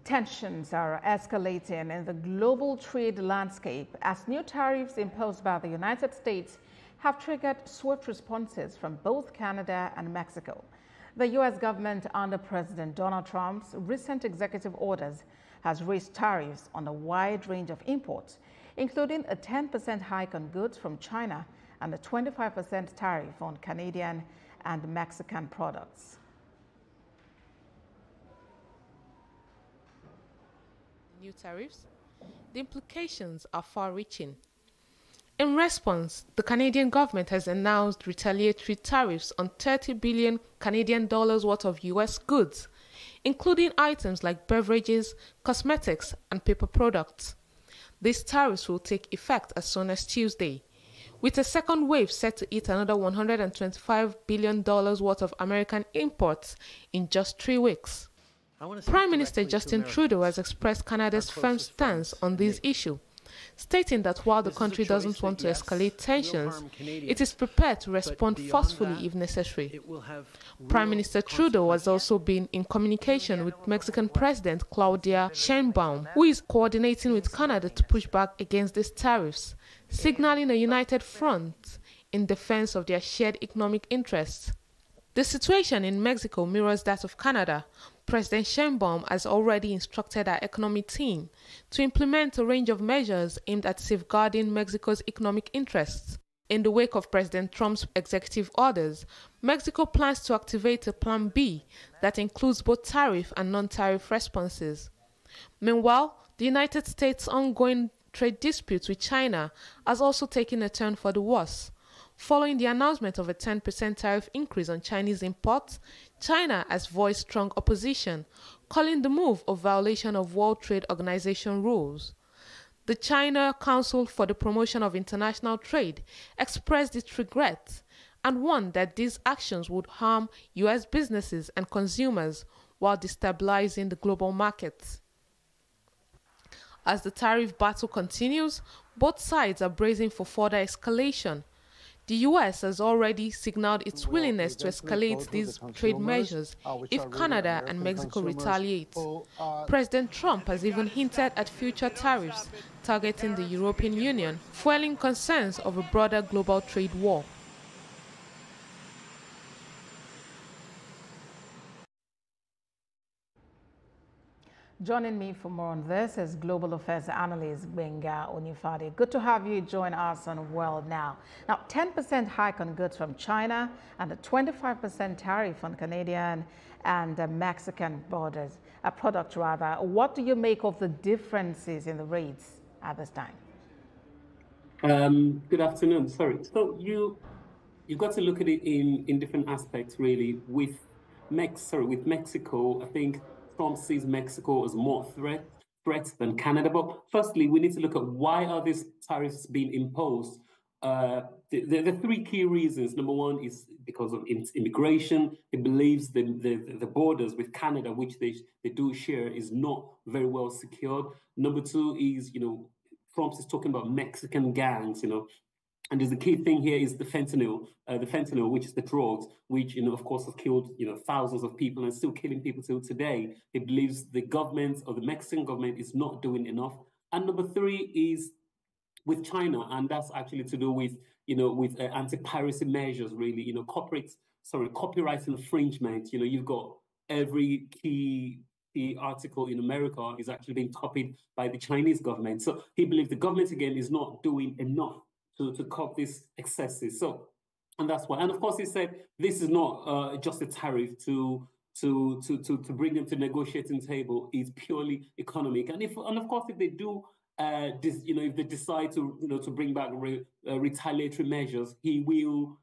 Tensions are escalating in the global trade landscape as new tariffs imposed by the United States have triggered swift responses from both Canada and Mexico. The U.S. government, under President Donald Trump's recent executive orders, has raised tariffs on a wide range of imports, including a 10% hike on goods from China and a 25% tariff on Canadian and Mexican products. New tariffs, the implications are far-reaching. In response, the Canadian government has announced retaliatory tariffs on 30 billion Canadian dollars worth of U.S. goods, including items like beverages, cosmetics, and paper products. These tariffs will take effect as soon as Tuesday, with a second wave set to hit another $125 billion worth of American imports in just 3 weeks. Prime Minister Justin Trudeau has expressed Canada's firm stance on this issue, stating that while the country doesn't want to escalate tensions, it is prepared to respond forcefully if necessary. Prime Minister Trudeau has also been in communication with Mexican President Claudia Sheinbaum, who is coordinating with Canada to push back against these tariffs, signaling a united front in defense of their shared economic interests. The situation in Mexico mirrors that of Canada. President Sheinbaum has already instructed our economic team to implement a range of measures aimed at safeguarding Mexico's economic interests. In the wake of President Trump's executive orders, Mexico plans to activate a Plan B that includes both tariff and non-tariff responses. Meanwhile, the United States' ongoing trade dispute with China has also taken a turn for the worse. Following the announcement of a 10% tariff increase on Chinese imports, China has voiced strong opposition, calling the move a violation of World Trade Organization rules. The China Council for the Promotion of International Trade expressed its regret and warned that these actions would harm U.S. businesses and consumers while destabilizing the global markets. As the tariff battle continues, both sides are bracing for further escalation. The U.S. has already signaled its willingness to escalate these trade measures if Canada and Mexico retaliate. President Trump has even hinted at future tariffs targeting the European Union, fueling concerns of a broader global trade war. Joining me for more on this is Global Affairs Analyst Benga Onifade. Good to have you join us on World Now. Now, 10% hike on goods from China and a 25% tariff on Canadian and Mexican products. What do you make of the differences in the rates at this time? Good afternoon. Sorry. So you've got to look at it in different aspects, really. With Mexico, I think Trump sees Mexico as more threat than Canada. But firstly, we need to look at why are these tariffs being imposed. The 3 key reasons. Number one is because of immigration. He believes the borders with Canada, which they do share, is not very well secured. Number 2 is, Trump is talking about Mexican gangs, and there's the key thing here is the fentanyl, which is the drugs, which, of course, have killed, thousands of people and still killing people till today. He believes the government or the Mexican government is not doing enough. And number 3 is with China, and that's actually to do with, with anti-piracy measures, really, copyright infringement. You've got every key article in America is actually being copied by the Chinese government. So he believes the government, again, is not doing enough to curb these excesses. So, and that's why. And of course, he said this is not just a tariff to bring them to the negotiating table. It's purely economic. And of course, if they do if they decide to bring back retaliatory measures, he will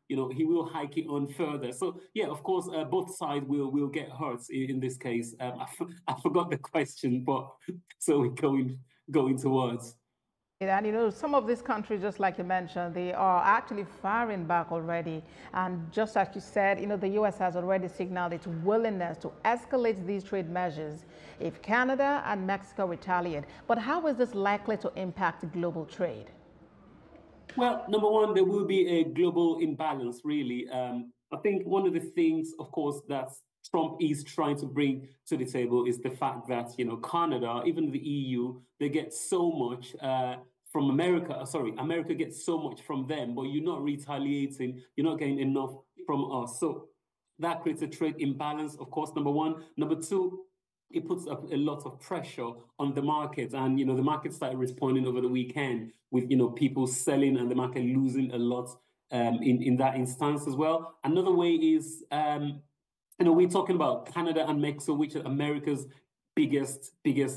hike it on further. So yeah, of course, both sides will get hurt in this case. I forgot the question, but so we're going towards. And some of these countries, just like you mentioned, they are actually firing back already. And just as you said, the U.S. has already signaled its willingness to escalate these trade measures if Canada and Mexico retaliate. But how is this likely to impact global trade? Well, number one, there will be a global imbalance, really. I think one of the things, of course, that's Trump is trying to bring to the table is the fact that, Canada, even the EU, they get so much from America. Sorry, America gets so much from them, but you're not retaliating. You're not getting enough from us. So that creates a trade imbalance, of course, number one. Number two, it puts up a lot of pressure on the market. And, the market started responding over the weekend with, people selling and the market losing a lot in that instance as well. Another way is, we're talking about Canada and Mexico, which are America's biggest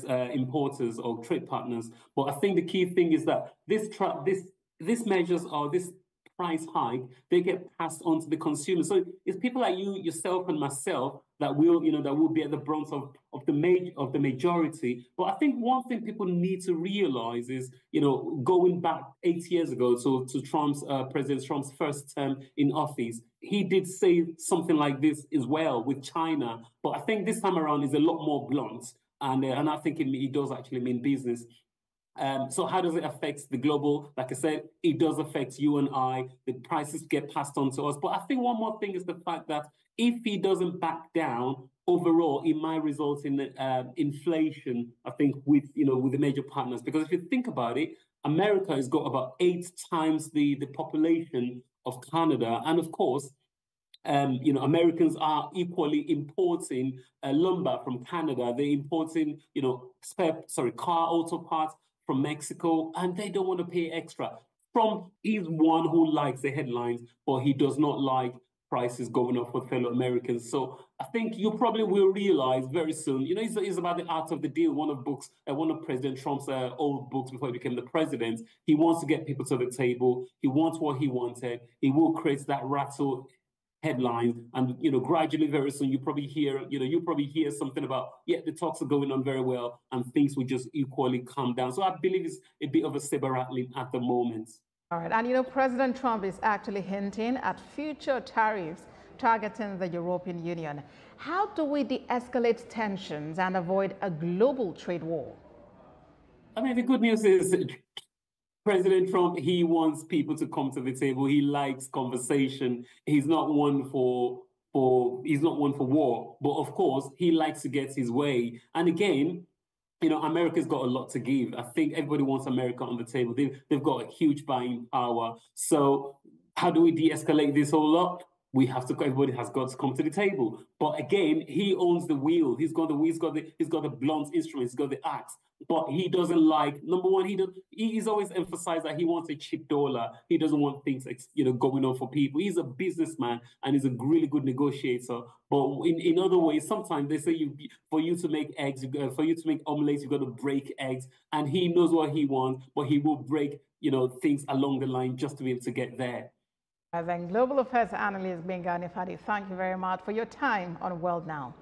importers or trade partners. But I think the key thing is that these measures or this price hike, they get passed on to the consumer. So it's people like you, yourself, and myself that will be at the brunt of the majority. But I think one thing people need to realize is, going back 8 years ago to President Trump's first term in office, he did say something like this as well with China. But I think this time around is a lot more blunt, and I think it does actually mean business. So how does it affect the global? Like I said, it does affect you and I. The prices get passed on to us. But I think one more thing is the fact that if he doesn't back down, overall, it might result in inflation, I think, with the major partners. Because if you think about it, America has got about 8 times the population of Canada. And of course, Americans are equally importing lumber from Canada. They're importing, car auto parts from Mexico, and they don't want to pay extra. Trump is one who likes the headlines, but he does not like prices going up for fellow Americans. So I think you probably will realize very soon, it's about the art of the deal. One of President Trump's old books before he became the president. He wants to get people to the table. He wants what he wanted. He will create that rattle headlines, and gradually, very soon, you probably hear something about, the talks are going on very well, and things will just equally calm down. So I believe it's a bit of a saber rattling at the moment. All right, and President Trump is actually hinting at future tariffs targeting the European Union. How do we de-escalate tensions and avoid a global trade war? I mean, the good news is President Trump, he wants people to come to the table. He likes conversation. He's not one for war. But of course, he likes to get his way. And again, America's got a lot to give. I think everybody wants America on the table. They've got a huge buying power. So how do we de-escalate this whole up? Everybody has got to come to the table. But again, he owns the wheel. He's got the blunt instrument. He's got the axe. But he doesn't like, number one, he's always emphasized that he wants a cheap dollar. He doesn't want things, going on for people. He's a businessman and he's a really good negotiator. But in other ways, sometimes they say for you to make eggs, for you to make omelets, you've got to break eggs. And he knows what he wants, but he will break, things along the line just to be able to get there. Then Global Affairs Analyst Gbenga Nifadi, thank you very much for your time on World Now.